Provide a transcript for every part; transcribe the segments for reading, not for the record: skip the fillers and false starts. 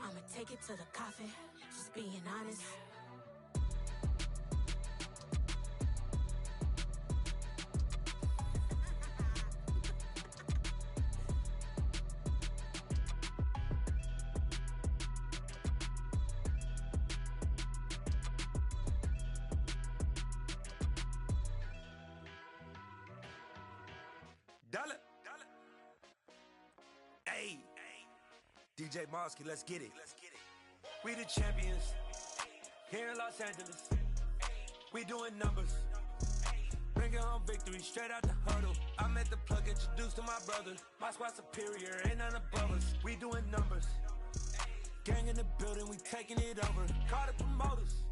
I'ma take it to the coffin, just being honest. Dollar. Hey, DJ Mosky, let's get it. We the champions here in Los Angeles. We doing numbers. Bringing home victory straight out the huddle. I'm at the plug, introduced to my brother. My squad superior, ain't none above us. We doing numbers. Gang in the building, we taking it over. Call the promoters.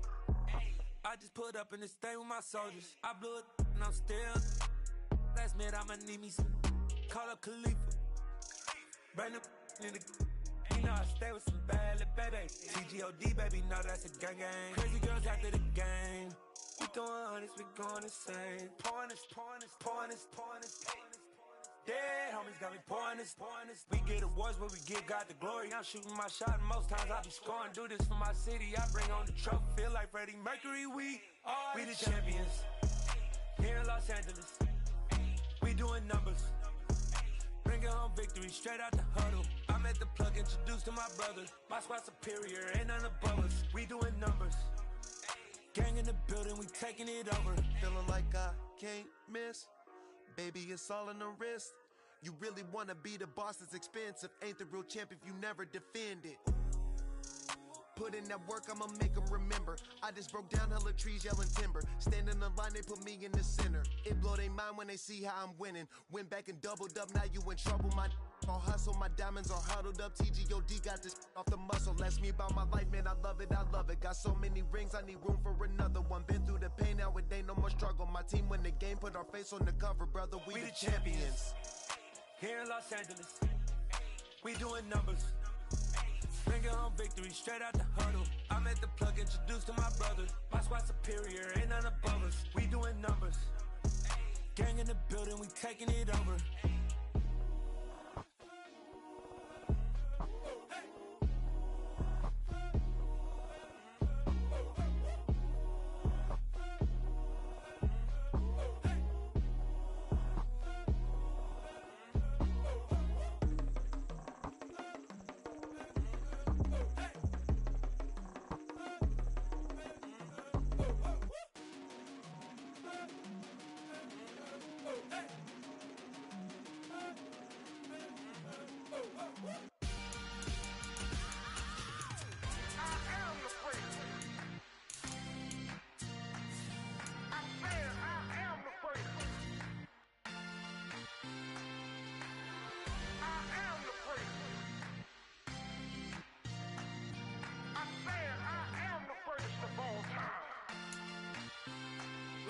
I just put up in this thing with my soldiers. I blew it and I'm still. Last minute, I'ma need me some. Call up Khalifa. Brand new in the. You know I stay with some bad little baby. TGOD, baby, know that's a gang gang. Crazy girls after the game. We doing honest, we going insane. Pouring this. Dead homies got me pouring this. We get awards where we give God the glory. I'm shooting my shot and most times I be scoring. Do this for my city, I bring on the trophy. Feel like Freddie Mercury, we the champions. Here in Los Angeles. We doing numbers. Bringing home victory straight out the huddle. I'm at the plug, introduced to my brother. My squad superior, ain't none above us. We doing numbers. Gang in the building, we taking it over. Feeling like I can't miss. Baby, it's all in the wrist. You really wanna be the boss, it's expensive. Ain't the real champ if you never defend it. Put in that work, I'ma make them remember. I just broke down hella trees, yelling timber. Stand in the line, they put me in the center. It blow their mind when they see how I'm winning. Went back and doubled up, now you in trouble. My all hustle, my diamonds are huddled up. TGOD got this off the muscle. Ask me about my life, man, I love it. Got so many rings, I need room for another one. Been through the pain, now it ain't no more struggle. My team win the game, put our face on the cover, brother. We the champions. Here in Los Angeles, we doing numbers. Bringing home victory straight out the huddle. I'm at the plug, introduced to my brother. My squad superior, ain't none above us. We doing numbers. Gang in the building, we taking it over.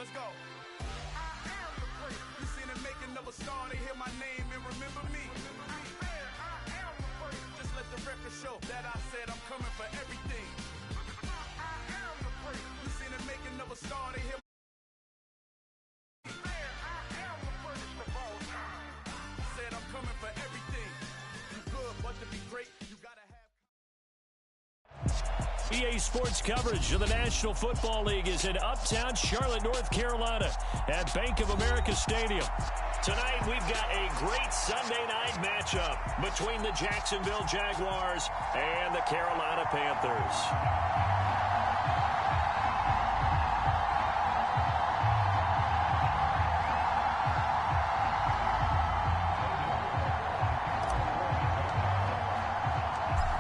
Let's go. I am the prince. You seen the making of a star, they hear my name and remember me. I am the prince. Just let the record show that I said I'm coming for everything. I am the prince. You seen the making of a star, they hear I am the prince of all time. Said I'm coming for everything. You good, but to be great, you gotta have. EA Sports coverage of the National Football League is in Uptown Charlotte, North Carolina at Bank of America Stadium. Tonight, we've got a great Sunday night matchup between the Jacksonville Jaguars and the Carolina Panthers.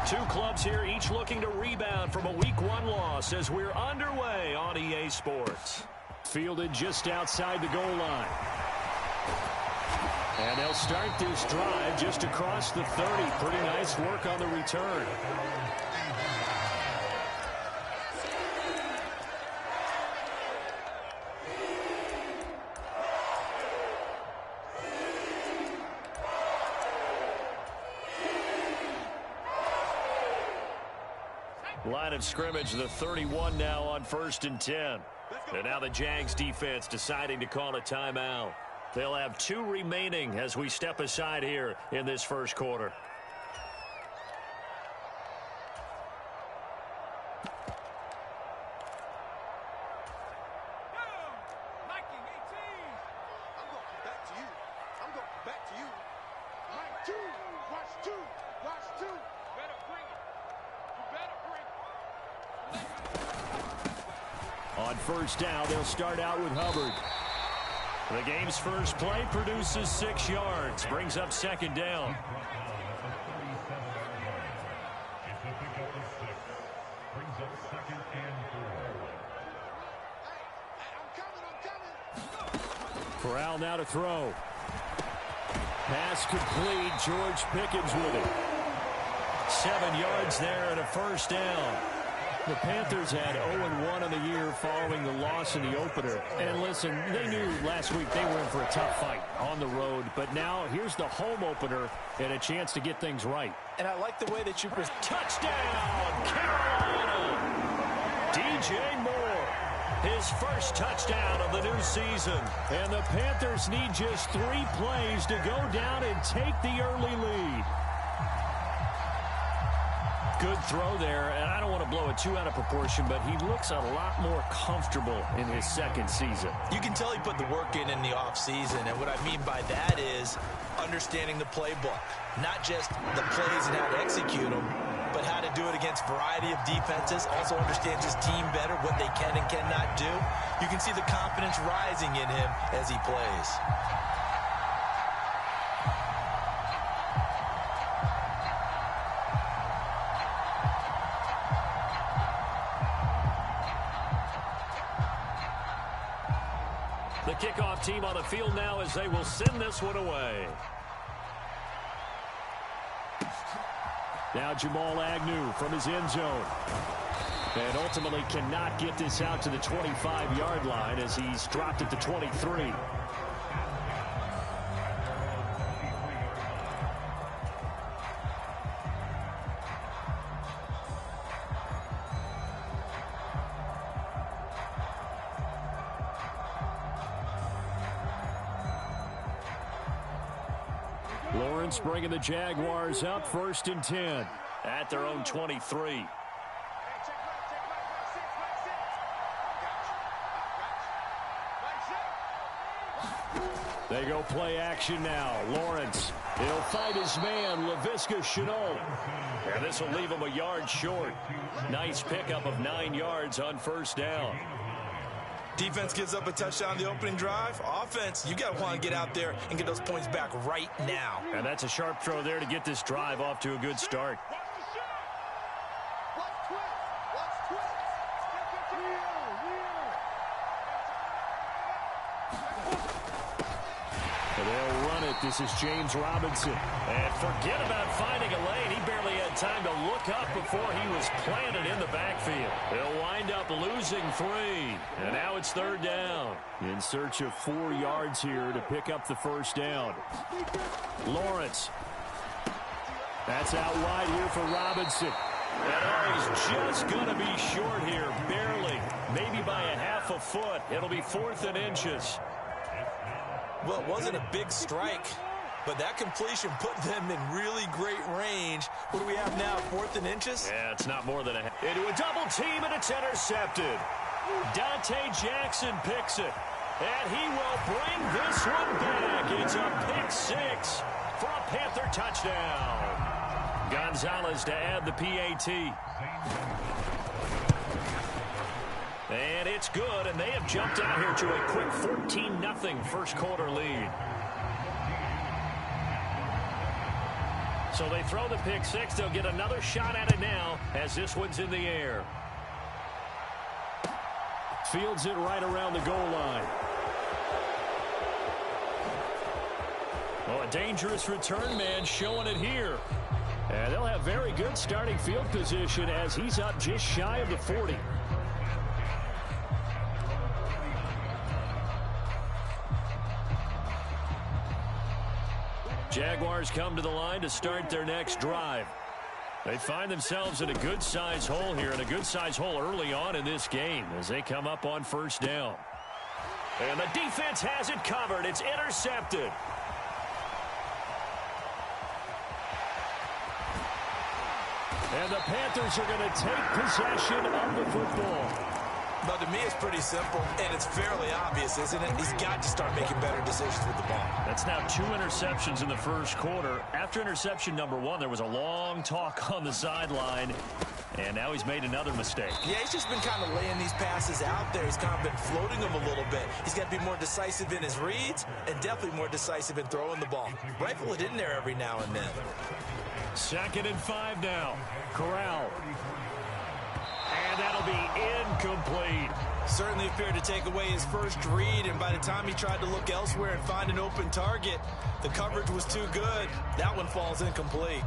Two clubs here, each looking to rebound from a Week 1 loss as we're underway on EA Sports. Fielded just outside the goal line. And they'll start this drive just across the 30. Pretty nice work on the return. Line of scrimmage, the 31 now on 1st and 10. And now the Jags defense deciding to call a timeout. They'll have 2 remaining as we step aside here in this first quarter. On first down, they'll start out with Hubbard. The game's first play produces 6 yards, brings up second down. Corral now to throw. Pass complete. George Pickens with it. 7 yards there and a first down. The Panthers had 0-1 on the year following the loss in the opener. And listen, they knew last week they were in for a tough fight on the road. But now here's the home opener and a chance to get things right. And I like the way that you... Touchdown, Carolina! DJ Moore, his first touchdown of the new season. And the Panthers need just 3 plays to go down and take the early lead. Good throw there, and I don't want to blow it too out of proportion, but he looks a lot more comfortable in his second season. You can tell he put the work in the offseason, and what I mean by that is understanding the playbook. Not just the plays and how to execute them, but how to do it against a variety of defenses. Also understands his team better, what they can and cannot do. You can see the confidence rising in him as he plays. The kickoff team on the field now as they will send this one away. Now Jamal Agnew from his end zone. And ultimately cannot get this out to the 25-yard line as he's dropped at the 23. Lawrence bringing the Jaguars up 1st and 10 at their own 23. They go play action now. Lawrence, he'll fight his man, Laviska Shenault. And this will leave him a yard short. Nice pickup of 9 yards on first down. Defense gives up a touchdown the opening drive. Offense, you got to want to get out there and get those points back right now. And that's a sharp throw there to get this drive off to a good start. They'll run it. This is James Robinson. And forget about finding a lane. He barely had time to look up before he was planted in the backfield. They'll wind up losing 3. And now it's 3rd down. In search of 4 yards here to pick up the first down. Lawrence. That's out wide here for Robinson. And he's just going to be short here, barely. Maybe by a half a foot. It'll be 4th and inches. Well, it wasn't a big strike, but that completion put them in really great range. What do we have now, 4th and inches? Yeah, it's not more than a... Into a double team, and it's intercepted. Dante Jackson picks it, and he will bring this one back. It's a pick 6 for a Panther touchdown. Gonzalez to add the PAT. And it's good, and they have jumped out here to a quick 14-0 first quarter lead. So they throw the pick 6. They'll get another shot at it now as this one's in the air. Fields it right around the goal line. Oh, a dangerous return man showing it here. And they'll have very good starting field position as he's up just shy of the 40. Jaguars come to the line to start their next drive. They find themselves in a good-sized hole here, and a good-sized hole early on in this game as they come up on first down. And the defense has it covered. It's intercepted. And the Panthers are going to take possession of the football. Well, to me, it's pretty simple, and it's fairly obvious, isn't it? He's got to start making better decisions with the ball. That's now 2 interceptions in the first quarter. After interception number 1, there was a long talk on the sideline, and now he's made another mistake. Yeah, he's just been kind of laying these passes out there. He's kind of been floating them a little bit. He's got to be more decisive in his reads and definitely more decisive in throwing the ball. Rifle it in there every now and then. 2nd and 5 now. Corral. And that'll be incomplete. Certainly appeared to take away his first read, and by the time he tried to look elsewhere and find an open target, the coverage was too good. That one falls incomplete.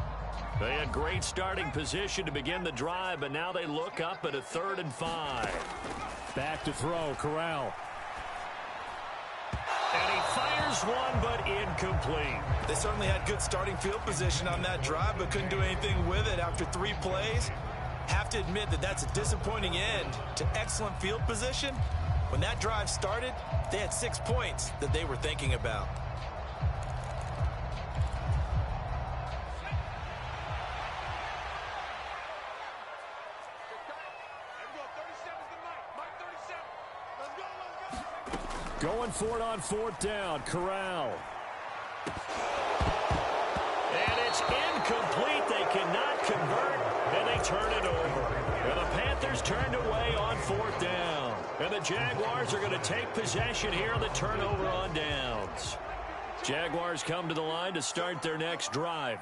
They had great starting position to begin the drive, but now they look up at a 3rd and 5. Back to throw, Corral. And he fires one, but incomplete. They certainly had good starting field position on that drive, but couldn't do anything with it after 3 plays. Have to admit that that's a disappointing end to excellent field position. When that drive started, they had 6 points that they were thinking about. Going for it on 4th down. Corral. And it's incomplete. They cannot convert, and they turn it over. And the Panthers turned away on 4th down. And the Jaguars are going to take possession here on the turnover on downs. Jaguars come to the line to start their next drive.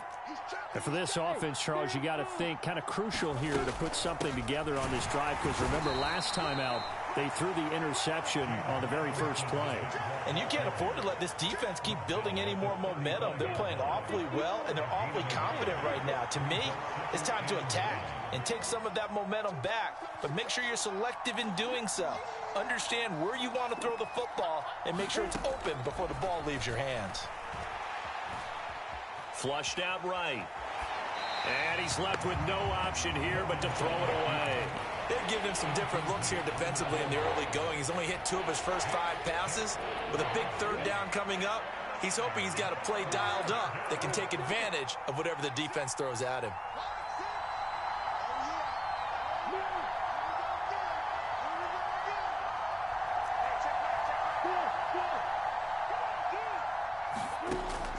And for this offense, Charles, you got to think kind of crucial here to put something together on this drive, because remember last time out, they threw the interception on the very first play. And you can't afford to let this defense keep building any more momentum. They're playing awfully well, and they're awfully confident right now. To me, it's time to attack and take some of that momentum back, but make sure you're selective in doing so. Understand where you want to throw the football and make sure it's open before the ball leaves your hands. Flushed out right. And he's left with no option here but to throw it away. They've given him some different looks here defensively in the early going. He's only hit 2 of his first 5 passes. With a big 3rd down coming up, he's hoping he's got a play dialed up that can take advantage of whatever the defense throws at him.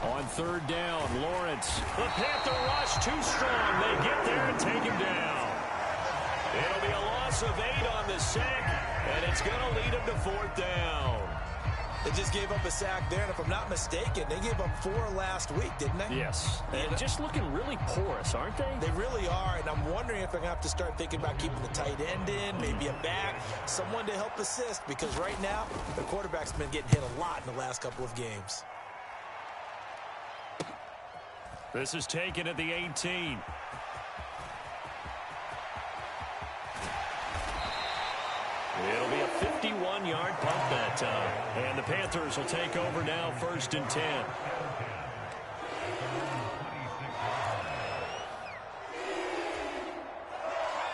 On 3rd down, Lawrence. The Panther rush too strong. They get there and take him down. It'll be a loss of 8 on the sack, and it's going to lead him to 4th down. They just gave up a sack there, and if I'm not mistaken, they gave up 4 last week, didn't they? Yes. And just looking really porous, aren't they? They really are, and I'm wondering if they're going to have to start thinking about keeping the tight end in, maybe a back, someone to help assist, because right now, the quarterback's been getting hit a lot in the last couple of games. This is taken at the 18. It'll be a 51-yard punt that time. And the Panthers will take over now, 1st and 10.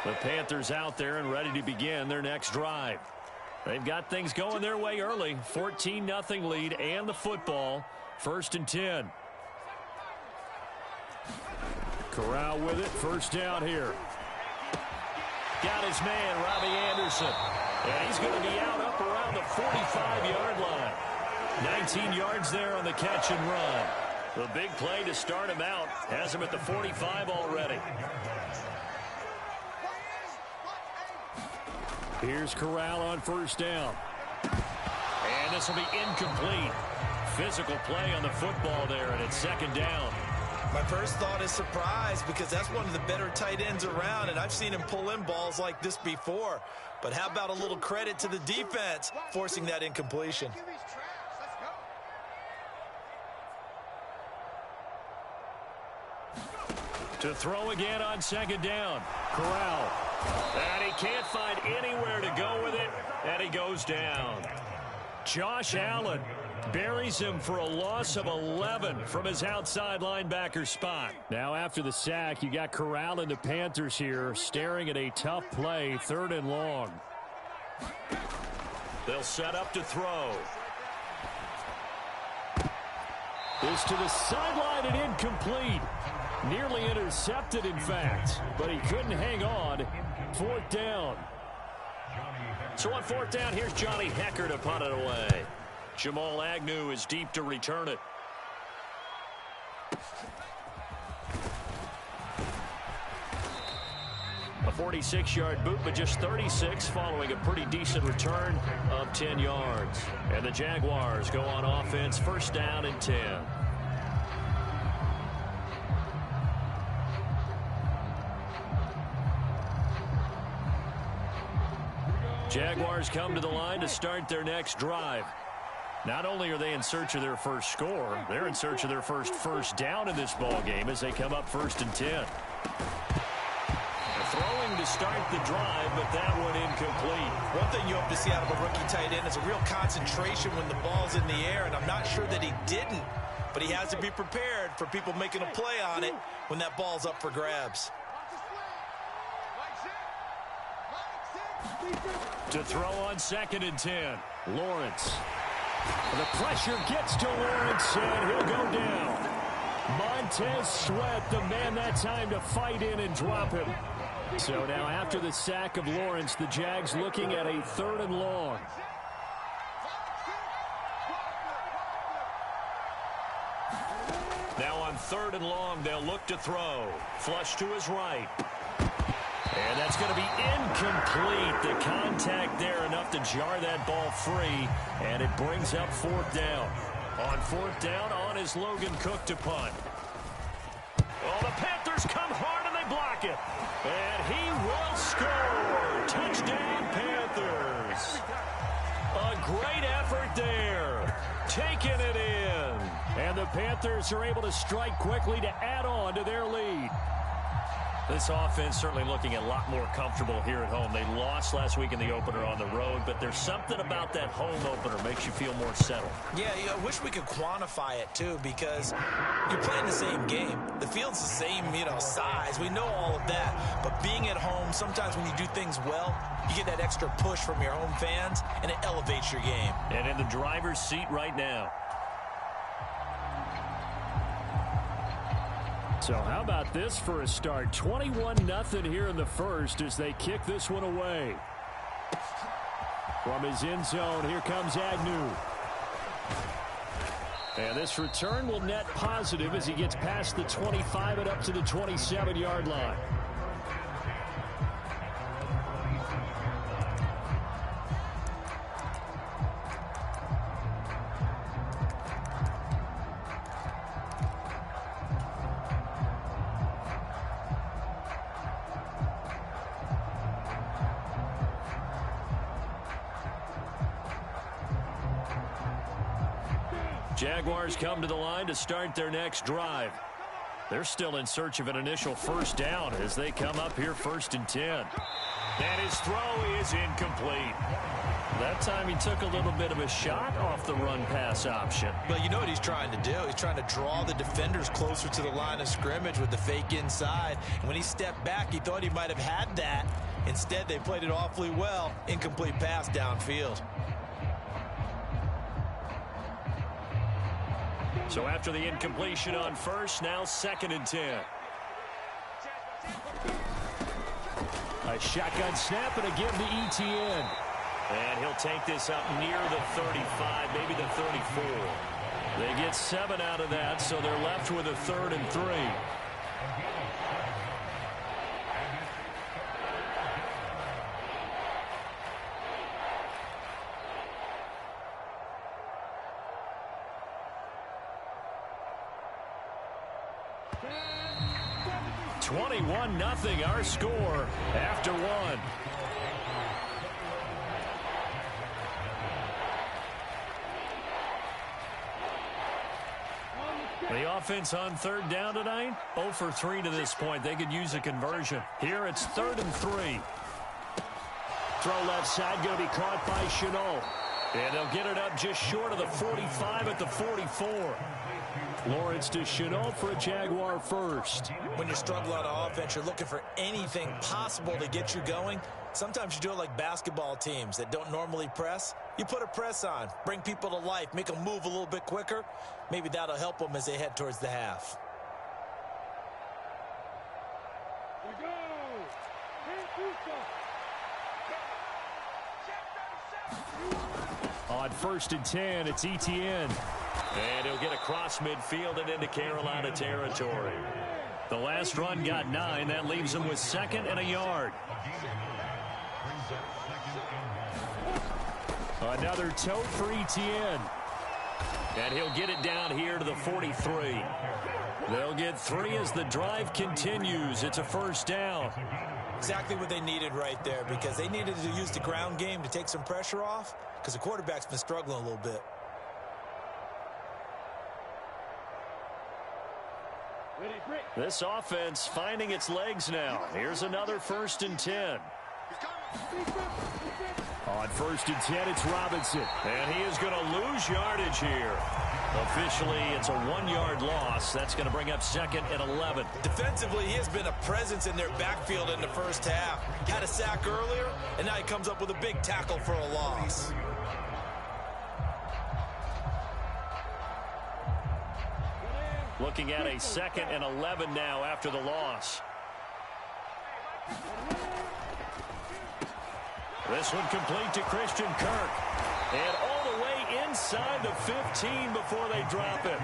The Panthers out there and ready to begin their next drive. They've got things going their way early. 14-0 lead and the football. 1st and 10. Corral with it. 1st down here. Got his man, Robbie Anderson. And he's going to be out up around the 45-yard line. 19 yards there on the catch and run. The big play to start him out has him at the 45 already. Here's Corral on 1st down. And this will be incomplete. Physical play on the football there, and it's 2nd down. My first thought is surprise, because that's one of the better tight ends around, and I've seen him pull in balls like this before. But how about a little credit to the defense forcing that incompletion? To throw again on 2nd down. Corral. And he can't find anywhere to go with it, and he goes down. Josh Allen buries him for a loss of 11 from his outside linebacker spot. Now after the sack, you got Corral and the Panthers here staring at a tough play, 3rd and long. They'll set up to throw. This to the sideline and incomplete. Nearly intercepted, in fact, but he couldn't hang on. 4th down. So on fourth down, here's Johnny Hekker to punt it away. Jamal Agnew is deep to return it. A 46-yard boot, but just 36 following a pretty decent return of 10 yards. And the Jaguars go on offense, first down and 10. Jaguars come to the line to start their next drive. Not only are they in search of their first score, they're in search of their first down in this ball game as they come up first and 10. Throwing to start the drive, but that one incomplete. One thing you hope to see out of a rookie tight end is a real concentration when the ball's in the air, and I'm not sure that he didn't, but he has to be prepared for people making a play on it when that ball's up for grabs. To throw on second and 10, Lawrence. The pressure gets to Lawrence, and he'll go down. Montez Sweat, the man that time to fight in and drop him. So now after the sack of Lawrence, the Jags looking at a third and long. Now on third and long, they'll look to throw. Flush to his right. And that's going to be incomplete. The contact there enough to jar that ball free, and it brings up fourth down. On fourth down, on is Logan Cook to punt. Oh, the Panthers come hard and they block it. And he will score. Touchdown, Panthers. A great effort there. Taking it in. And the Panthers are able to strike quickly to add on to their lead. This offense certainly looking a lot more comfortable here at home. They lost last week in the opener on the road, but there's something about that home opener makes you feel more settled. Yeah, I wish we could quantify it, too, because you're playing the same game. The field's the same, size. We know all of that. But being at home, sometimes when you do things well, you get that extra push from your home fans, and it elevates your game. And in the driver's seat right now. So how about this for a start? 21-0 here in the first as they kick this one away. From his end zone, here comes Agnew. And this return will net positive as he gets past the 25 and up to the 27-yard line. Jaguars come to the line to start their next drive. They're still in search of an initial first down as they come up here first and 10. And his throw is incomplete. That time he took a little bit of a shot off the run-pass option. Well, you know what he's trying to do? He's trying to draw the defenders closer to the line of scrimmage with the fake inside. And when he stepped back, he thought he might have had that. Instead, they played it awfully well. Incomplete pass downfield. So after the incompletion on first, now second and 10. A shotgun snap and a give to Etienne. And he'll take this up near the 35, maybe the 34. They get 7 out of that, so they're left with a third and 3. Nothing, our score after one. The offense on third down tonight, 0 for 3 to this point. They could use a conversion. Here it's 3rd and 3. Throw left side, going to be caught by Shenault. And they'll get it up just short of the 45 at the 44. Lawrence to Shenault for a Jaguar first. When you're struggling on offense, you're looking for anything possible to get you going. Sometimes you do it like basketball teams that don't normally press. You put a press on, bring people to life, make them move a little bit quicker. Maybe that'll help them as they head towards the half. On 1st and 10, it's Etienne. And he'll get across midfield and into Carolina territory. The last run got 9. That leaves him with 2nd and a yard. Another tote for Etienne. And he'll get it down here to the 43. They'll get 3 as the drive continues. It's a 1st down. Exactly what they needed right there, because they needed to use the ground game to take some pressure off, because the quarterback's been struggling a little bit. This offense finding its legs now. Here's another 1st and 10. On 1st and 10, it's Robinson. And he is going to lose yardage here. Officially, it's a 1-yard loss. That's going to bring up 2nd and 11. Defensively, he has been a presence in their backfield in the first half. Had a sack earlier, and now he comes up with a big tackle for a loss. Looking at a 2nd and 11 now after the loss. This one complete to Christian Kirk. And all the way inside the 15 before they drop him.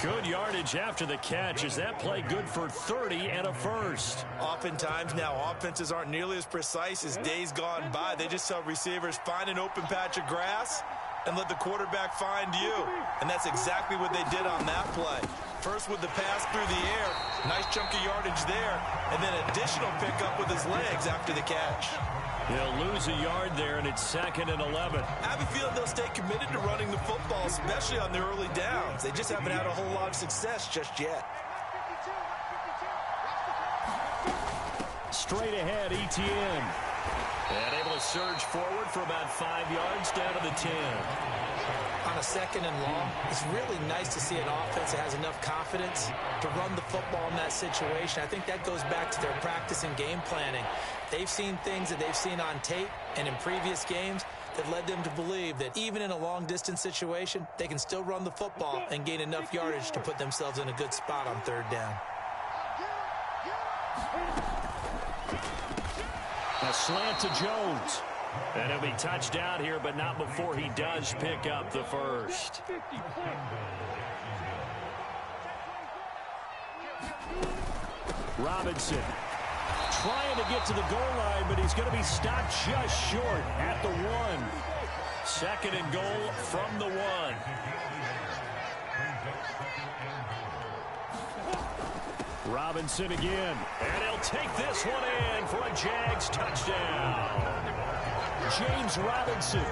Good yardage after the catch. Is that play good for 30 and a 1st? Oftentimes now, offenses aren't nearly as precise as days gone by. They just tell receivers, find an open patch of grass and let the quarterback find you. And that's exactly what they did on that play. First with the pass through the air, nice chunk of yardage there, and then additional pickup with his legs after the catch. He'll lose a yard there, and it's 2nd and 11. I have a feeling they'll stay committed to running the football, especially on the early downs. They just haven't had a whole lot of success just yet. Straight ahead, Etienne. And able to surge forward for about 5 yards down to the 10. On a 2nd and long, it's really nice to see an offense that has enough confidence to run the football in that situation. I think that goes back to their practice and game planning. They've seen things that they've seen on tape and in previous games that led them to believe that even in a long-distance situation, they can still run the football and gain enough yardage to put themselves in a good spot on 3rd down. A slant to Jones. And he'll be touched down here, but not before he does pick up the 1st. Robinson trying to get to the goal line, but he's going to be stopped just short at the 1. 2nd and goal from the 1. Robinson again. And he'll take this one in for a Jags touchdown. James Robinson,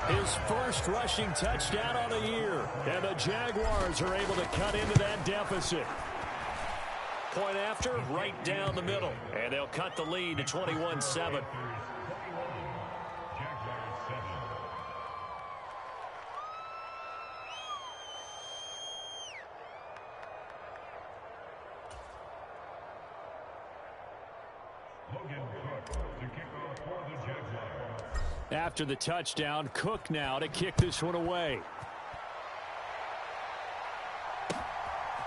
his 1st rushing touchdown on the year. And the Jaguars are able to cut into that deficit. Point after, right down the middle. And they'll cut the lead to 21-7. After the touchdown, Cook now to kick this one away.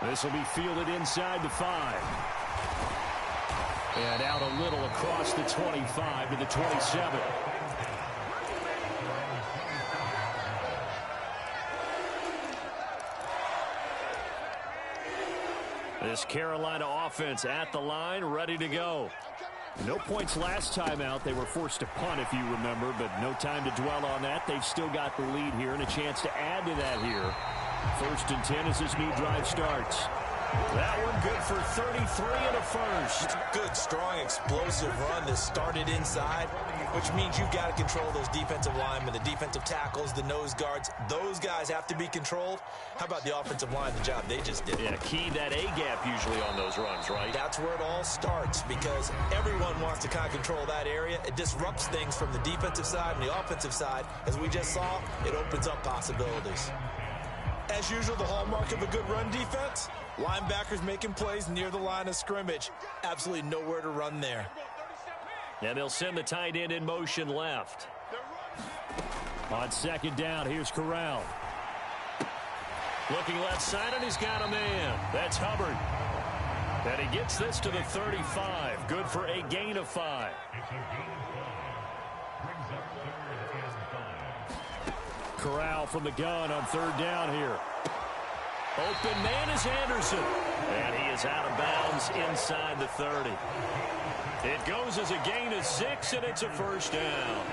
This will be fielded inside the 5. And out a little across the 25 to the 27. This Carolina offense at the line, ready to go. No points last time out. They were forced to punt, if you remember, but no time to dwell on that. They've still got the lead here and a chance to add to that here. 1st and 10 as this new drive starts. That one good for 33 and a 1st. Good, strong, explosive run that started inside, which means you've got to control those defensive linemen, the defensive tackles, the nose guards. Those guys have to be controlled. How about the offensive line, the job they just did? Yeah, key that A-gap usually on those runs, right? That's where it all starts, because everyone wants to kind of control that area. It disrupts things from the defensive side and the offensive side. As we just saw, it opens up possibilities. As usual, the hallmark of a good run defense, linebackers making plays near the line of scrimmage. Absolutely nowhere to run there. And they'll send the tight end in motion left. On 2nd down, here's Corral. Looking left side, and he's got a man. That's Hubbard. And he gets this to the 35. Good for a gain of 5. Corral from the gun on third down here. Open man is Anderson. And he is out of bounds inside the 30. It goes as a gain of 6, and it's a first down.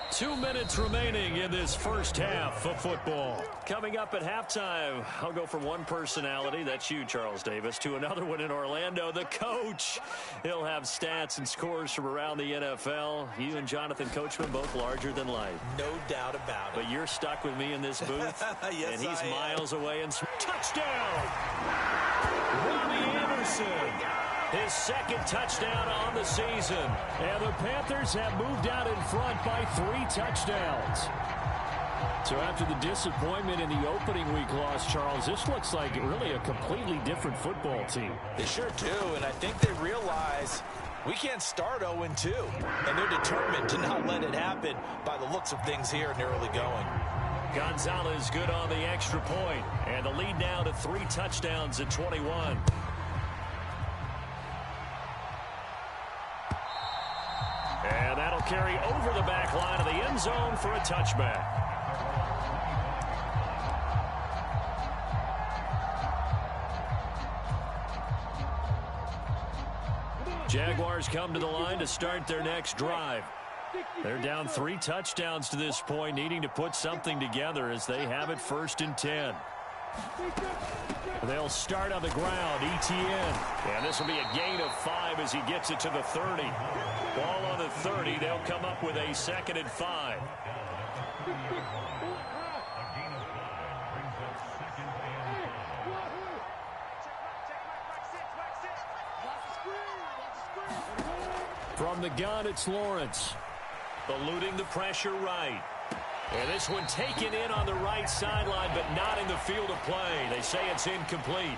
2 minutes remaining in this first half of football. Coming up at halftime, I'll go from one personality, that's you, Charles Davis, to another one in Orlando, the coach. He'll have stats and scores from around the NFL. You and Jonathan Coachman both larger than life. No doubt about it. But you're stuck with me in this booth. Yes, and he's I am. miles away. And touchdown! Robbie Anderson. His second touchdown on the season. And the Panthers have moved out in front by 3 touchdowns. So after the disappointment in the opening week loss, Charles, this looks like really a completely different football team. They sure do, and I think they realize we can't start 0-2. And they're determined to not let it happen by the looks of things here in the early going. Gonzalez good on the extra point. And the lead now to 3 touchdowns at 21. And that'll carry over the back line of the end zone for a touchback. Jaguars come to the line to start their next drive. They're down 3 touchdowns to this point, needing to put something together as they have it 1st and 10. They'll start on the ground, Etienne. And this will be a gain of 5 as he gets it to the 30. Ball on the 30. They'll come up with a 2nd and 5. From the gun, it's Lawrence. Eluding the pressure right. And this one taken in on the right sideline, but not in the field of play. They say it's incomplete.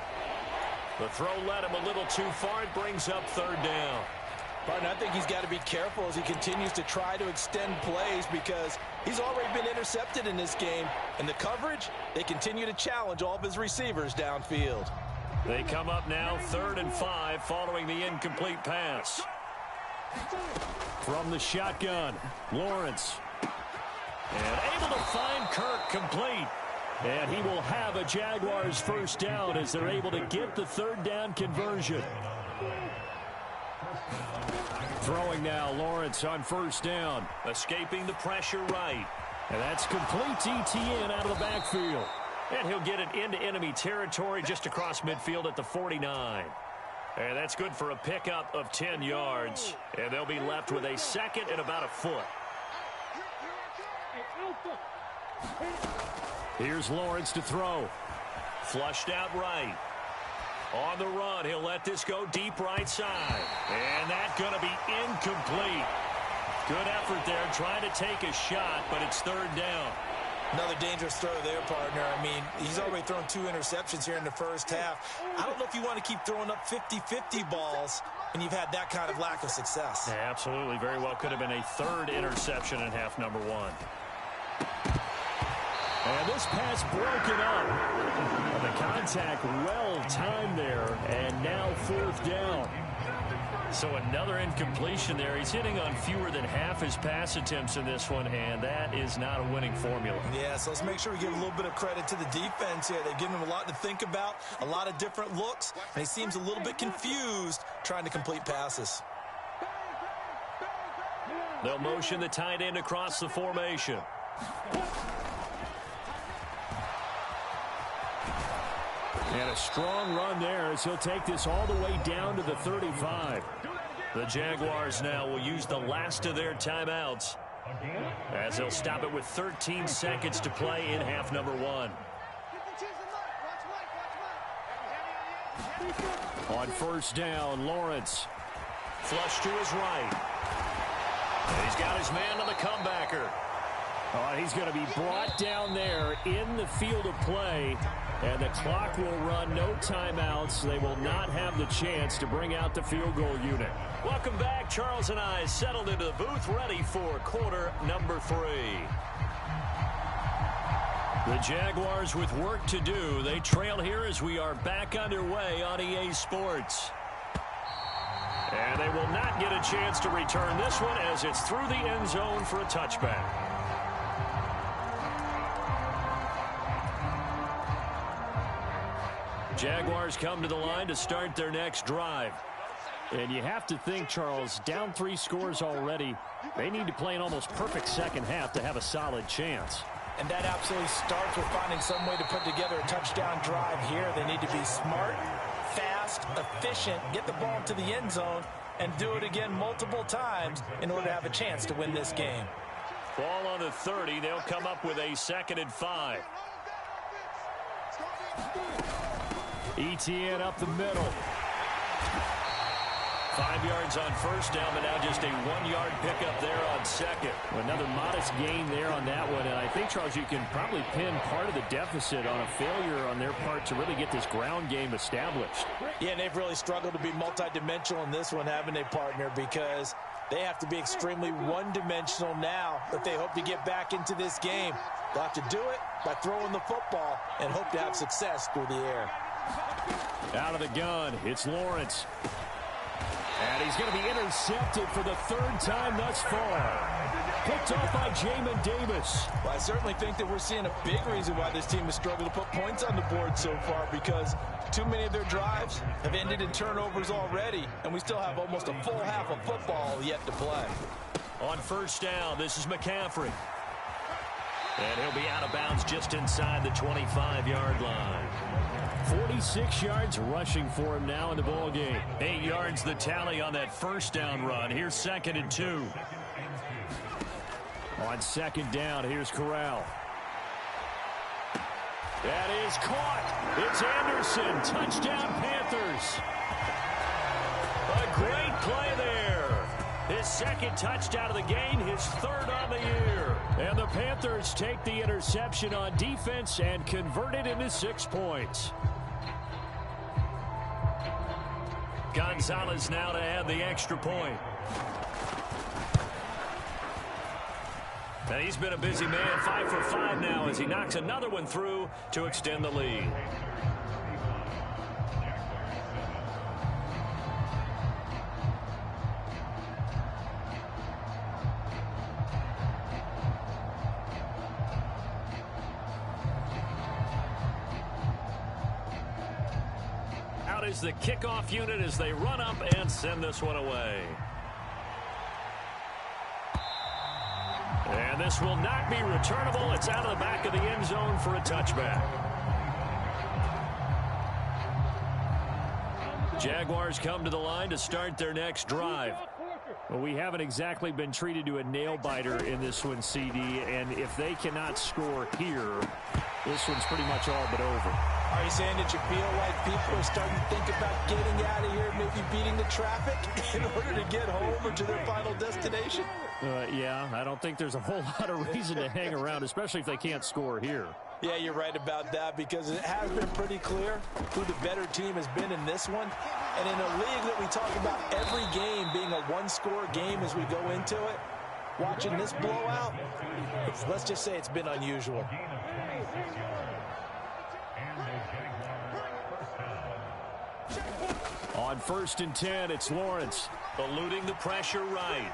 The throw led him a little too far. It brings up 3rd down. Partner, I think he's got to be careful as he continues to try to extend plays because he's already been intercepted in this game. And the coverage, they continue to challenge all of his receivers downfield. They come up now 3rd and 5 following the incomplete pass. From the shotgun, Lawrence. And able to find Kirk complete. And he will have a Jaguars first down as they're able to get the 3rd down conversion. Throwing now, Lawrence on 1st down. Escaping the pressure right. And that's complete to Etienne out of the backfield. And he'll get it into enemy territory just across midfield at the 49. And that's good for a pickup of 10 yards. And they'll be left with a 2nd and about a foot. Here's Lawrence to throw. Flushed out right. On the run, he'll let this go deep right side. And that's going to be incomplete. Good effort there, trying to take a shot, but it's 3rd down. Another dangerous throw there, partner. I mean, he's already thrown 2 interceptions here in the first half. I don't know if you want to keep throwing up 50-50 balls when you've had that kind of lack of success. Yeah, absolutely. Very well could have been a 3rd interception in half number 1. And this pass broken up. And the contact well timed there. And now 4th down. So another incompletion there. He's hitting on fewer than half his pass attempts in this one, and that is not a winning formula. Yeah, so let's make sure we give a little bit of credit to the defense here. They've given him a lot to think about, a lot of different looks, and he seems a little bit confused trying to complete passes. They'll motion the tight end across the formation. And a strong run there as he'll take this all the way down to the 35. The Jaguars now will use the last of their timeouts as they'll stop it with 13 seconds to play in half number 1. On 1st down, Lawrence. Flush to his right. And he's got his man on the comebacker. Oh, he's going to be brought down there in the field of play. And the clock will run, no timeouts. They will not have the chance to bring out the field goal unit. Welcome back. Charles and I settled into the booth, ready for quarter number 3. The Jaguars with work to do. They trail here as we are back underway on EA Sports. And they will not get a chance to return this one as it's through the end zone for a touchback. Jaguars come to the line to start their next drive. And you have to think, Charles, down 3 scores already. They need to play an almost perfect second half to have a solid chance. And that absolutely starts with finding some way to put together a touchdown drive here. They need to be smart, fast, efficient, get the ball to the end zone, and do it again multiple times in order to have a chance to win this game. Ball on the 30. They'll come up with a 2nd and 5. ETN up the middle. 5 yards on first down, but now just a 1-yard pickup there on second. Another modest gain there on that one. And I think, Charles, you can probably pin part of the deficit on a failure on their part to really get this ground game established. Yeah, and they've really struggled to be multidimensional in this one, haven't they, partner? Because they have to be extremely one-dimensional now if they hope to get back into this game. They'll have to do it by throwing the football and hope to have success through the air. Out of the gun, it's Lawrence. And he's going to be intercepted for the 3rd time thus far. Picked off by Jamin Davis. Well, I certainly think that we're seeing a big reason why this team has struggled to put points on the board so far, because too many of their drives have ended in turnovers already, and we still have almost a full half of football yet to play. On first down, this is McCaffrey. And he'll be out of bounds just inside the 25-yard line. 46 yards rushing for him now in the ball game. 8 yards the tally on that first down run. Here's 2nd and 2. On 2nd down, here's Corral. That is caught. It's Anderson. Touchdown, Panthers. A great play there. His 2nd touchdown of the game, his 3rd on the year. And the Panthers take the interception on defense and convert it into 6 points. Gonzalez now to add the extra point. And he's been a busy man, 5 for 5 now as he knocks another one through to extend the lead. Is the kickoff unit as they run up and send this one away. And this will not be returnable. It's out of the back of the end zone for a touchback. Jaguars come to the line to start their next drive. Well, we haven't exactly been treated to a nail-biter in this one, CD, and if they cannot score here, this one's pretty much all but over. Are you saying that you feel like people are starting to think about getting out of here, maybe beating the traffic in order to get home or to their final destination? Yeah, I don't think there's a whole lot of reason to hang around, especially if they can't score here. Yeah, you're right about that, because it has been pretty clear who the better team has been in this one. And in a league that we talk about every game being a one-score game as we go into it, watching this blowout, let's just say it's been unusual. On 1st and 10, it's Lawrence. Eluding the pressure right.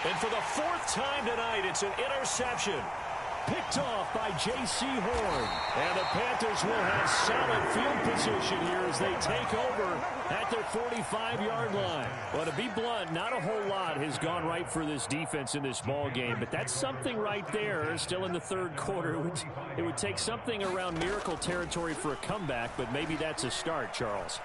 And for the 4th time tonight, it's an interception. Picked off by J.C. Horn. And the Panthers will have solid field position here as they take over at their 45-yard line. Well, to be blunt, not a whole lot has gone right for this defense in this ball game, but that's something right there still in the 3rd quarter. It would take something around miracle territory for a comeback, but maybe that's a start, Charles.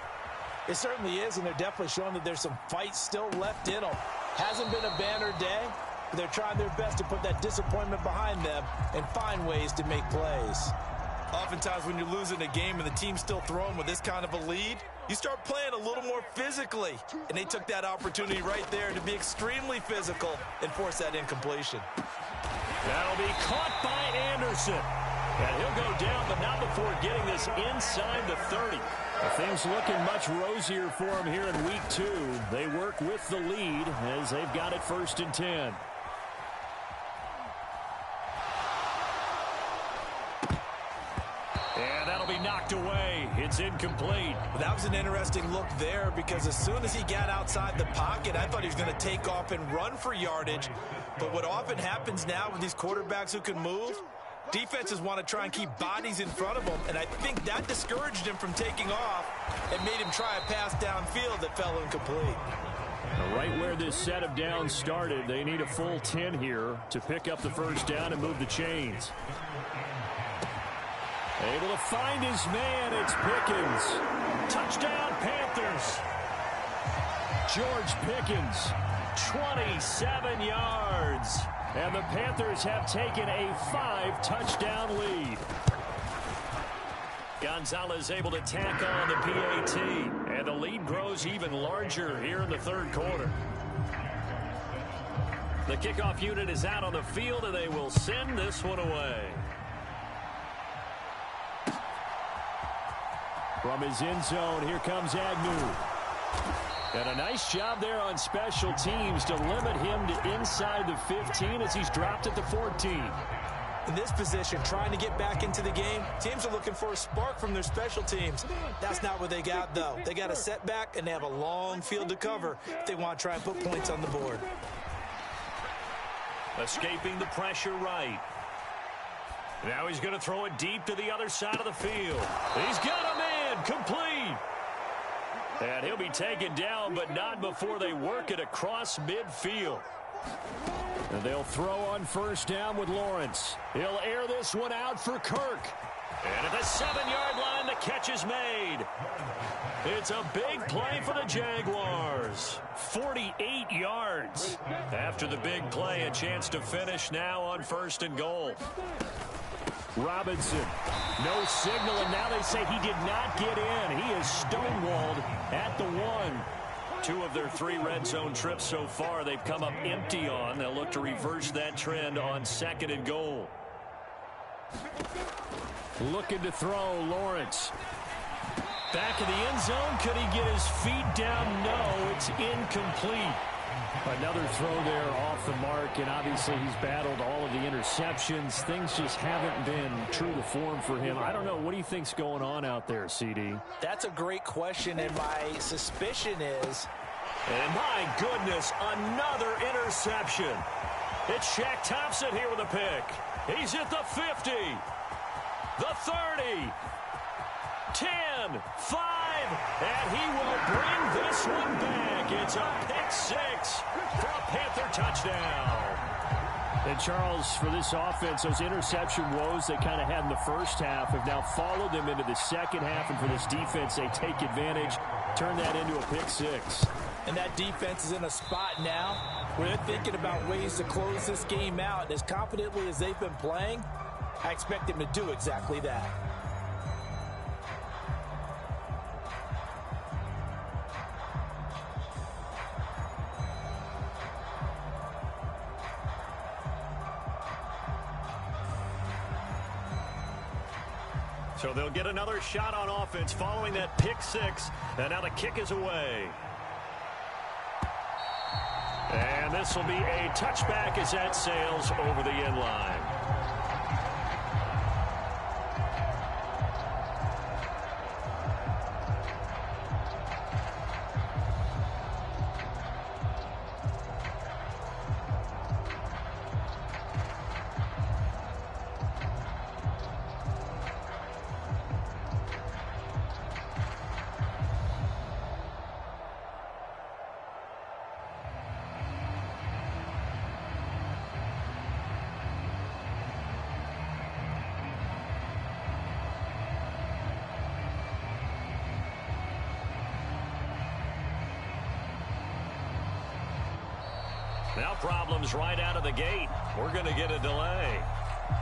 It certainly is, and they're definitely showing that there's some fight still left in them. Hasn't been a banner day, but they're trying their best to put that disappointment behind them and find ways to make plays. Oftentimes when you're losing a game and the team's still throwing with this kind of a lead, you start playing a little more physically. And they took that opportunity right there to be extremely physical and force that incompletion. That'll be caught by Anderson. And he'll go down, but not before getting this inside the 30. Things looking much rosier for them here in week 2. They work with the lead as they've got it 1st and 10. And that'll be knocked away. It's incomplete. That was an interesting look there, because as soon as he got outside the pocket, I thought he was going to take off and run for yardage. But what often happens now with these quarterbacks who can move, Defenses want to try and keep bodies in front of him, and I think that discouraged him from taking off and made him try a pass downfield that fell incomplete. Right where this set of downs started, they need a full 10 here to pick up the first down and move the chains. Able to find his man, it's Pickens. Touchdown, Panthers. George Pickens, 27 yards. And the Panthers have taken a 5-touchdown lead. Gonzalez able to tack on the PAT. And the lead grows even larger here in the third quarter. The kickoff unit is out on the field, and they will send this one away. From his end zone, here comes Agnew. And a nice job there on special teams to limit him to inside the 15 as he's dropped at the 14. In this position, trying to get back into the game, teams are looking for a spark from their special teams. That's not what they got, though. They got a setback, and they have a long field to cover if they want to try and put points on the board. Escaping the pressure right. Now he's going to throw it deep to the other side of the field. He's got a man, complete. And he'll be taken down, but not before they work it across midfield. And they'll throw on first down with Lawrence. He'll air this one out for Kirk. And at the 7-yard line, the catch is made. It's a big play for the Jaguars. 48 yards. After the big play, a chance to finish now on 1st and goal. Robinson, no signal, and now they say he did not get in. He is stonewalled at the 1. 2 of their 3 red zone trips so far they've come up empty on. They'll look to reverse that trend on 2nd and goal. Looking to throw, Lawrence. Back in the end zone. Could he get his feet down? No, it's incomplete. Another throw there off the mark, and obviously he's battled all of the interceptions. Things just haven't been true to form for him. I don't know. What do you think's going on out there, CD? That's a great question, and my suspicion is... And my goodness, another interception. It's Shaq Thompson here with a pick. He's at the 50, the 30, 10, 5, and he will bring this one back. It's a pick 6 for a Panther touchdown. And Charles, for this offense, those interception woes they kind of had in the first half have now followed them into the second half, and for this defense, they take advantage, turn that into a pick 6. And that defense is in a spot now where they're thinking about ways to close this game out. And as confidently as they've been playing, I expect them to do exactly that. So they'll get another shot on offense following that pick 6. And now the kick is away. And this will be a touchback as that sails over the end line. Now problems right out of the gate. We're going to get a delay.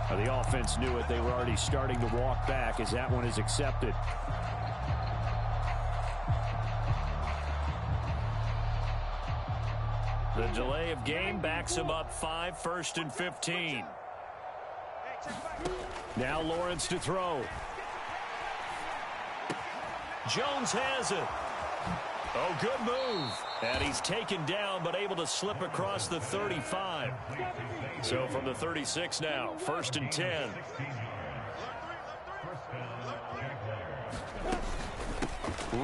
The offense knew it. They were already starting to walk back as that one is accepted. The delay of game backs him up 5, 1st and 15. Now Lawrence to throw. Jones has it. Oh, good move. And he's taken down, but able to slip across the 35. So from the 36 now, 1st and 10.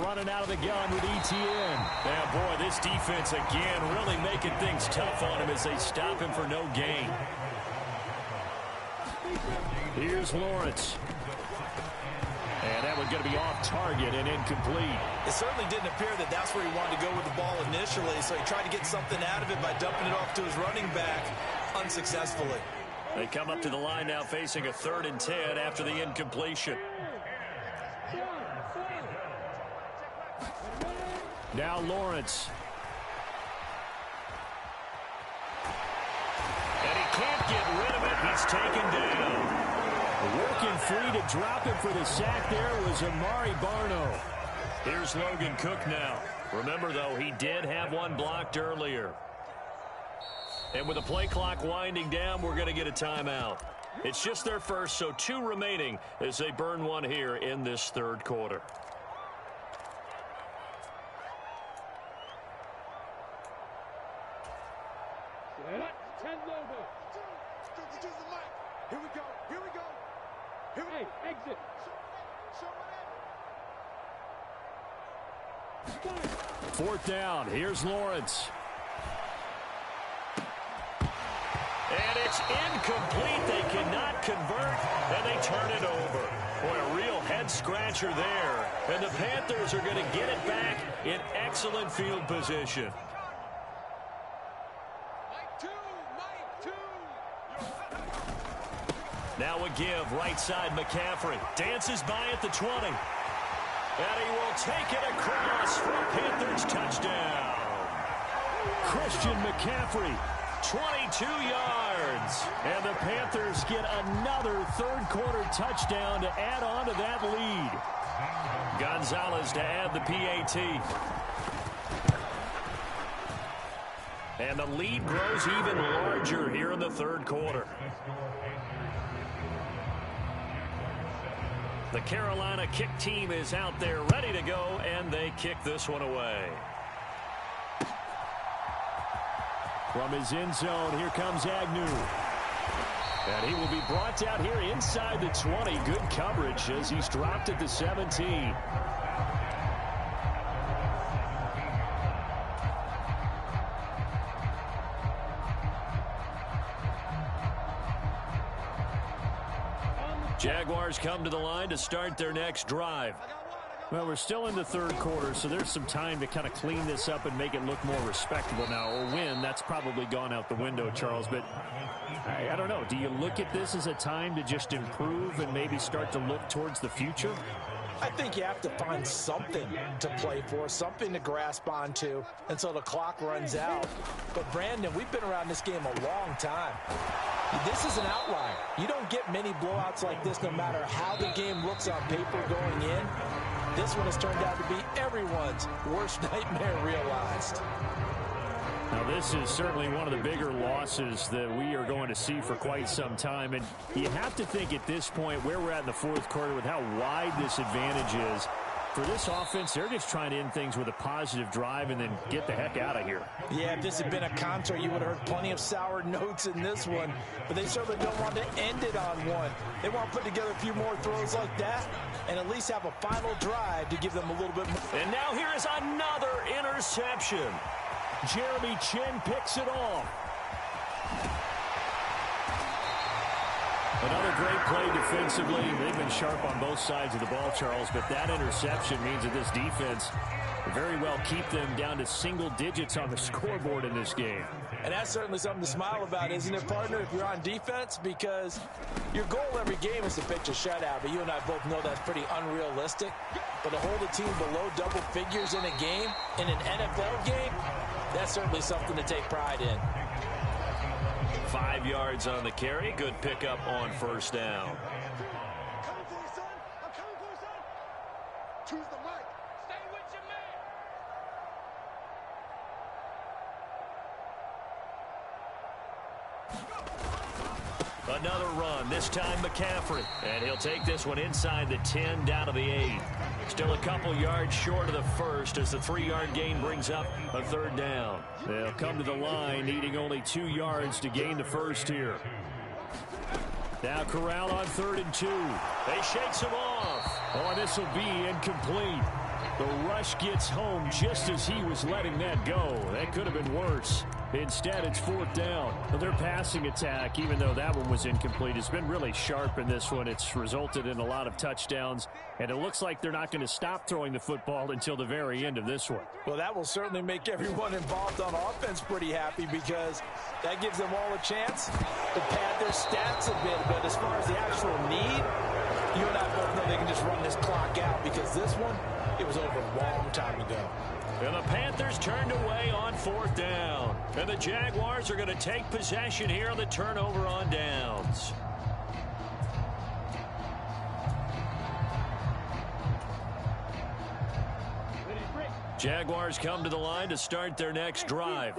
Running out of the gun with Etienne. Yeah, boy, this defense again really making things tough on him as they stop him for no gain. Here's Lawrence. And that one's going to be off target and incomplete. It certainly didn't appear that that's where he wanted to go with the ball initially, so he tried to get something out of it by dumping it off to his running back unsuccessfully. They come up to the line now facing a 3rd and 10 after the incompletion. Now Lawrence. And he can't get rid of it. He's taken down. Working free to drop him for the sack there was Amari Barno. Here's Logan Cook now. Remember, though, he did have one blocked earlier. And with the play clock winding down, we're going to get a timeout. It's just their first, so 2 remaining as they burn one here in this 3rd quarter. Fourth down. Here's Lawrence. And it's incomplete. They cannot convert, and they turn it over. Boy, a real head-scratcher there. And the Panthers are going to get it back in excellent field position. Now a give, right side McCaffrey. Dances by at the 20. And he will take it across for a Panthers touchdown. Christian McCaffrey, 22 yards. And the Panthers get another 3rd quarter touchdown to add on to that lead. Gonzalez to add the PAT. And the lead grows even larger here in the 3rd quarter. The Carolina kick team is out there ready to go, and they kick this one away. From his end zone, here comes Agnew. And he will be brought down here inside the 20. Good coverage as he's dropped at the 17. Jaguars come to the line to start their next drive. Well, we're still in the 3rd quarter, so there's some time to kind of clean this up and make it look more respectable now. Or win, that's probably gone out the window, Charles. But I don't know. Do you look at this as a time to just improve and maybe start to look towards the future? I think you have to find something to play for, something to grasp onto until the clock runs out. But, Brandon, we've been around this game a long time. This is an outlier. You don't get many blowouts like this no matter how the game looks on paper going in. This one has turned out to be everyone's worst nightmare realized. Now, this is certainly one of the bigger losses that we are going to see for quite some time. And you have to think at this point where we're at in the 4th quarter with how wide this advantage is. For this offense, they're just trying to end things with a positive drive and then get the heck out of here. Yeah, if this had been a concert, you would have heard plenty of sour notes in this one. But they certainly don't want to end it on one. They want to put together a few more throws like that and at least have a final drive to give them a little bit more. And now here is another interception. Jeremy Chinn picks it off. Another great play defensively. They've been sharp on both sides of the ball, Charles, but that interception means that this defense will very well keep them down to single digits on the scoreboard in this game. And that's certainly something to smile about, isn't it, partner, if you're on defense? Because your goal every game is to pitch a shutout, but you and I both know that's pretty unrealistic. But to hold a team below double figures in a game, in an NFL game, that's certainly something to take pride in. 5 yards on the carry. Good pickup on 1st down. Another run, this time McCaffrey. And he'll take this one inside the 10 down to the 8. Still a couple yards short of the first as the 3-yard gain brings up a 3rd down. They'll come to the line needing only 2 yards to gain the first here. Now Corral on 3rd and 2. They shakes him off. Oh, and this will be incomplete. The rush gets home just as he was letting that go. That could have been worse. Instead, it's 4th down. Their passing attack, even though that one was incomplete, has been really sharp in this one. It's resulted in a lot of touchdowns, and it looks like they're not going to stop throwing the football until the very end of this one. Well, that will certainly make everyone involved on offense pretty happy because that gives them all a chance to pad their stats a bit. But as far as the actual need, you and I both know they can just run this clock out because this one, it was over a long time ago. And the Panthers turned away on 4th down. And the Jaguars are going to take possession here on the turnover on downs. Jaguars come to the line to start their next drive.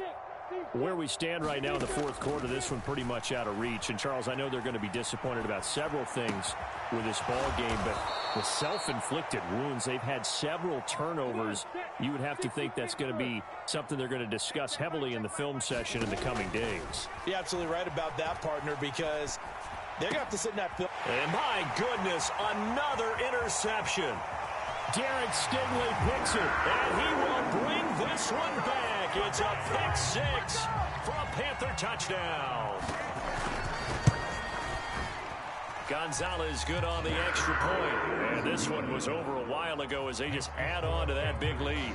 Where we stand right now in the 4th quarter, this one pretty much out of reach. And, Charles, I know they're going to be disappointed about several things with this ball game, but the self-inflicted wounds, they've had several turnovers. You would have to think that's going to be something they're going to discuss heavily in the film session in the coming days. You're absolutely right about that, partner, because they're going to have to sit in that film. And, my goodness, another interception. Derek Stingley picks it, and he will bring this one back. It's a pick 6 for a Panther touchdown. Gonzalez good on the extra point. And this one was over a while ago as they just add on to that big lead.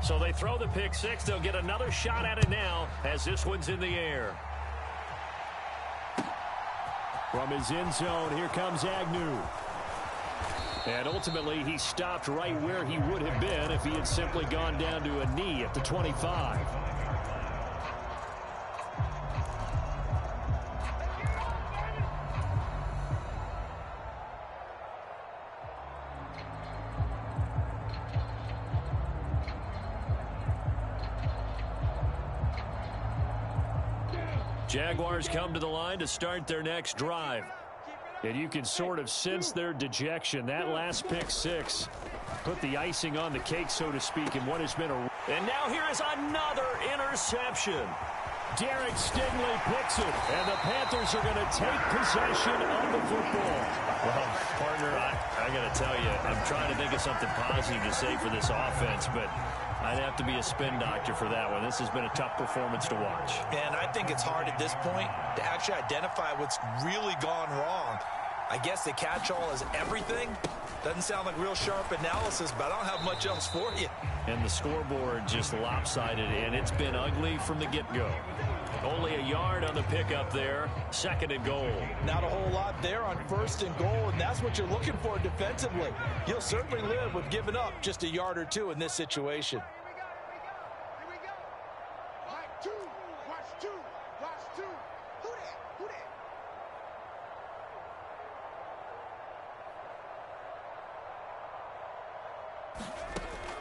So they throw the pick 6. They'll get another shot at it now as this one's in the air. From his end zone, here comes Agnew. And ultimately, he stopped right where he would have been if he had simply gone down to a knee at the 25. Jaguars come to the line to start their next drive. And you can sort of sense their dejection. That last pick 6 put the icing on the cake, so to speak, in what has been a... And now here is another interception. Derek Stingley picks it, and the Panthers are going to take possession of the football. Well, partner, I got to tell you, I'm trying to think of something positive to say for this offense, but I'd have to be a spin doctor for that one. This has been a tough performance to watch. And I think it's hard at this point to actually identify what's really gone wrong. I guess the catch-all is everything. Doesn't sound like real sharp analysis, but I don't have much else for you. And the scoreboard just lopsided, and it's been ugly from the get-go. Only a yard on the pickup there. 2nd and goal. Not a whole lot there on 1st and goal, and that's what you're looking for defensively. You'll certainly live with giving up just a yard or two in this situation.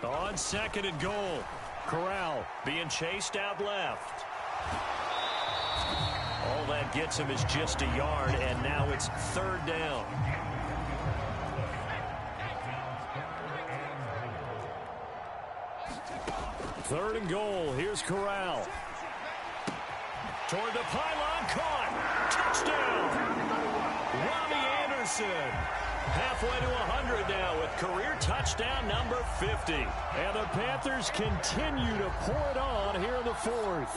On 2nd and goal, Corral being chased out left. All that gets him is just a yard, and now it's 3rd down. Third and goal, here's Corral. Toward the pylon, caught. Touchdown. Robbie Anderson. Halfway to 100 now with career touchdown number 50. And the Panthers continue to pour it on here in the 4th.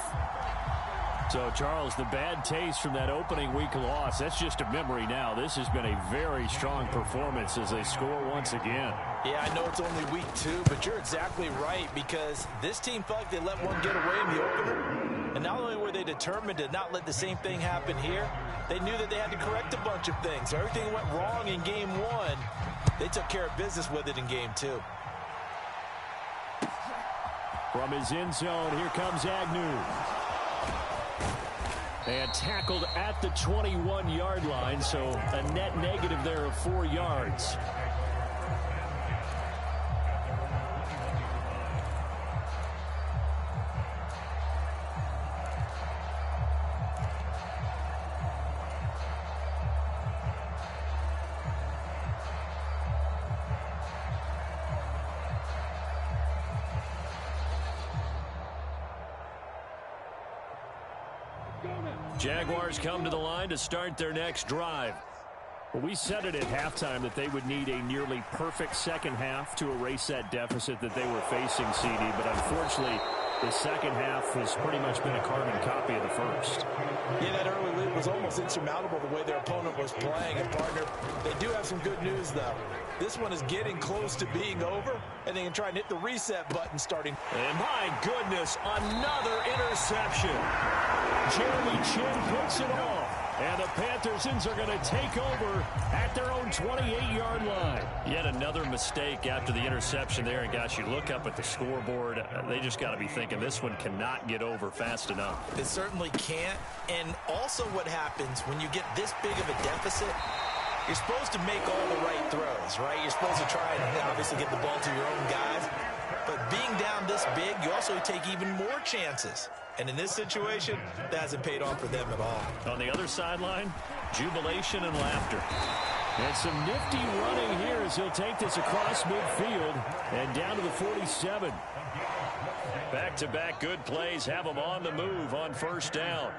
So, Charles, the bad taste from that opening week loss, that's just a memory now. This has been a very strong performance as they score once again. Yeah, I know it's only week 2, but you're exactly right because this team felt like they let one get away in the opener. And not only were they determined to not let the same thing happen here, they knew that they had to correct a bunch of things. Everything went wrong in game 1. They took care of business with it in game 2. From his end zone, here comes Agnew. And tackled at the 21-yard line, so a net negative there of 4 yards. Jaguars come to the line to start their next drive. Well, we said it at halftime that they would need a nearly perfect second half to erase that deficit that they were facing, CD. But unfortunately, the second half has pretty much been a carbon copy of the first. Yeah, that early lead was almost insurmountable the way their opponent was playing. And, partner, they do have some good news, though. This one is getting close to being over, and they can try and hit the reset button starting. And my goodness, another interception. Jeremy Chinn puts it off. And the Panthers are going to take over at their own 28-yard line. Yet another mistake after the interception there. And, gosh, you look up at the scoreboard. They just got to be thinking this one cannot get over fast enough. It certainly can't. And also what happens when you get this big of a deficit, you're supposed to make all the right throws, right? You're supposed to try and obviously get the ball to your own guys. But being down this big, you also take even more chances. And in this situation, that hasn't paid off for them at all. On the other sideline, jubilation and laughter. And some nifty running here as he'll take this across midfield and down to the 47. Back-to-back good plays have them on the move on first down.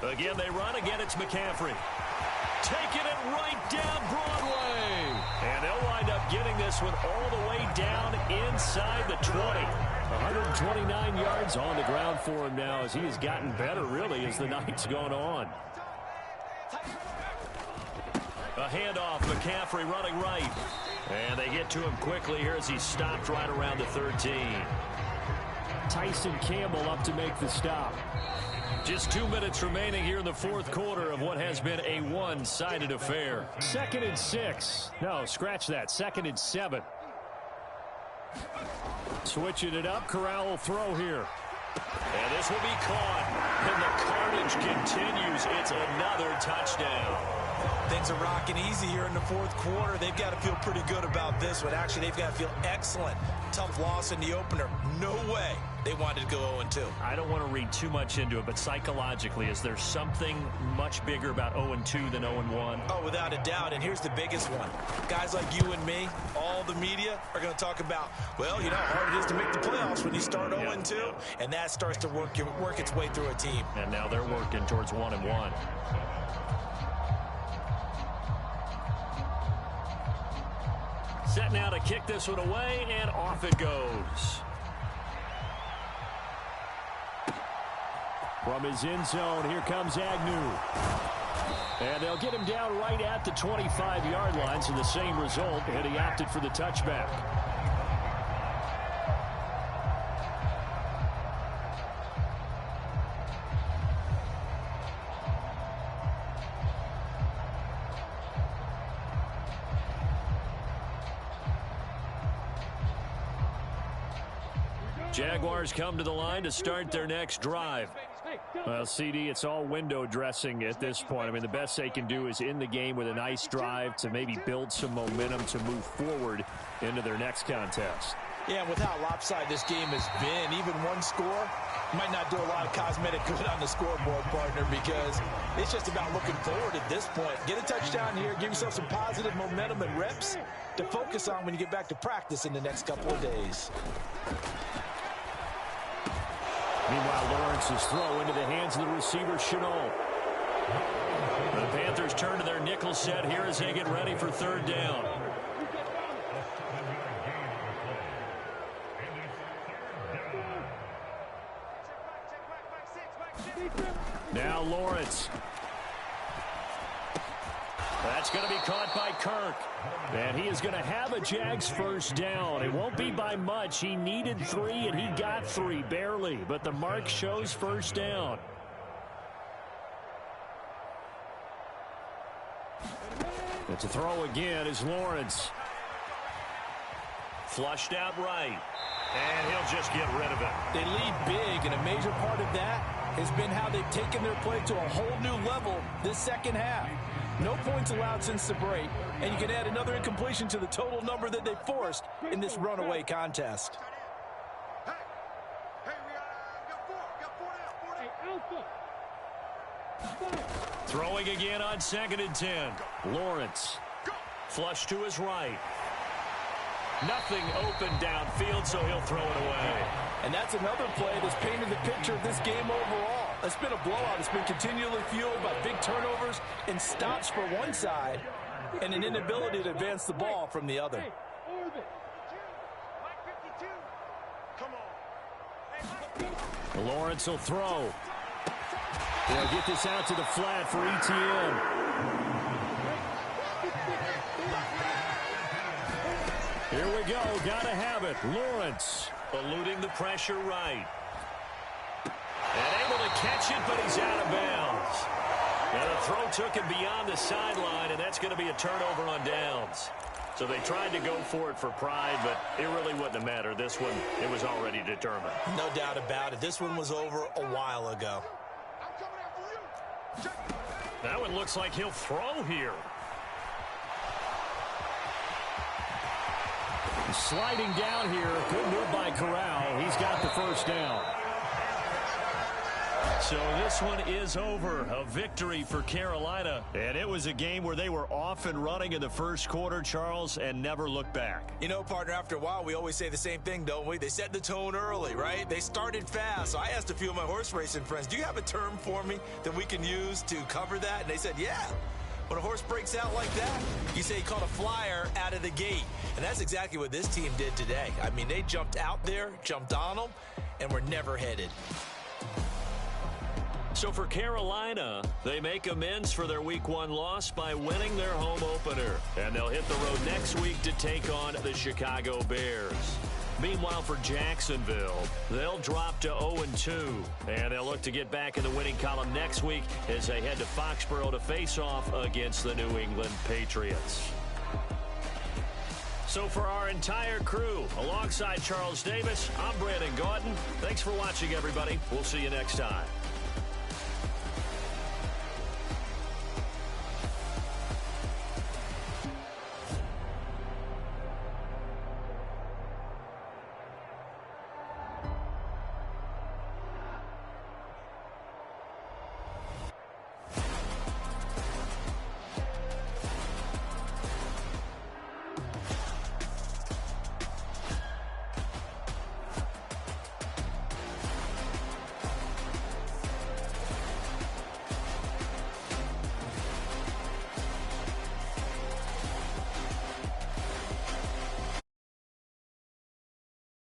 Again, they run. Again, it's McCaffrey. Taking it right down Broadway. And they'll wind up getting this one all the way down inside the 20. 129 yards on the ground for him now as he has gotten better, really, as the night's gone on. A handoff, McCaffrey running right. And they get to him quickly here as he's stopped right around the 13. Tyson Campbell up to make the stop. Just 2 minutes remaining here in the fourth quarter of what has been a one-sided affair. 2nd and 6. No, scratch that. 2nd and 7. Switching it up, Corral will throw here. And this will be caught. And the carnage continues. It's another touchdown. Things are rocking easy here in the fourth quarter. They've got to feel pretty good about this one. Actually, they've got to feel excellent. Tough loss in the opener. No way they wanted to go 0-2. I don't want to read too much into it, but psychologically, is there something much bigger about 0-2 than 0-1? Oh, without a doubt, and here's the biggest one. Guys like you and me, all the media, are going to talk about, well, you know how hard it is to make the playoffs when you start 0-2, and that starts to work its way through a team. And now they're working towards 1-1. Set now to kick this one away, and off it goes. From his end zone, here comes Agnew. And they'll get him down right at the 25-yard line, so the same result, and he opted for the touchback. Jaguars come to the line to start their next drive. Well, CD, it's all window dressing at this point. I mean, the best they can do is in the game with a nice drive to maybe build some momentum to move forward into their next contest. Yeah, and with how lopsided this game has been, even one score might not do a lot of cosmetic good on the scoreboard, partner, because it's just about looking forward at this point. Get a touchdown here, give yourself some positive momentum and reps to focus on when you get back to practice in the next couple of days. Meanwhile, Lawrence's throw into the hands of the receiver, Shenault. The Panthers turn to their nickel set here as they get ready for third down. Now Lawrence. That's going to be caught by Kirk. And he is going to have a Jags first down. It won't be by much. He needed 3, and he got 3, barely. But the mark shows first down. It's a throw again is Lawrence. Flushed out right. And he'll just get rid of it. They lead big, and a major part of that has been how they've taken their play to a whole new level this second half. No points allowed since the break, and you can add another incompletion to the total number that they forced in this runaway contest. Throwing again on 2nd and 10. Lawrence. Flush to his right. Nothing open downfield, so he'll throw it away. And that's another play that's painted the picture of this game overall. It's been a blowout. It's been continually fueled by big turnovers and stops for one side and an inability to advance the ball from the other. Lawrence will throw. They'll get this out to the flat for ETN. Here we go. Gotta have it. Lawrence eluding the pressure right. And able to catch it, but he's out of bounds. And the throw took him beyond the sideline, and that's going to be a turnover on downs. So they tried to go for it for pride, but it really wouldn't have mattered. This one, it was already determined. No doubt about it. This one was over a while ago. That one looks like he'll throw here. Sliding down here. Good move by Corral. He's got the first down. So this one is over. A victory for Carolina. And it was a game where they were off and running in the first quarter, Charles, and never looked back. You know, partner, after a while, we always say the same thing, don't we? They set the tone early, right? They started fast. So I asked a few of my horse racing friends, do you have a term for me that we can use to cover that? And they said, yeah. When a horse breaks out like that, you say he caught a flyer out of the gate. And that's exactly what this team did today. I mean, they jumped out there, jumped on them, and were never headed. So for Carolina, they make amends for their Week 1 loss by winning their home opener. And they'll hit the road next week to take on the Chicago Bears. Meanwhile, for Jacksonville, they'll drop to 0-2. And they'll look to get back in the winning column next week as they head to Foxborough to face off against the New England Patriots. So for our entire crew, alongside Charles Davis, I'm Brandon Gaudin. Thanks for watching, everybody. We'll see you next time.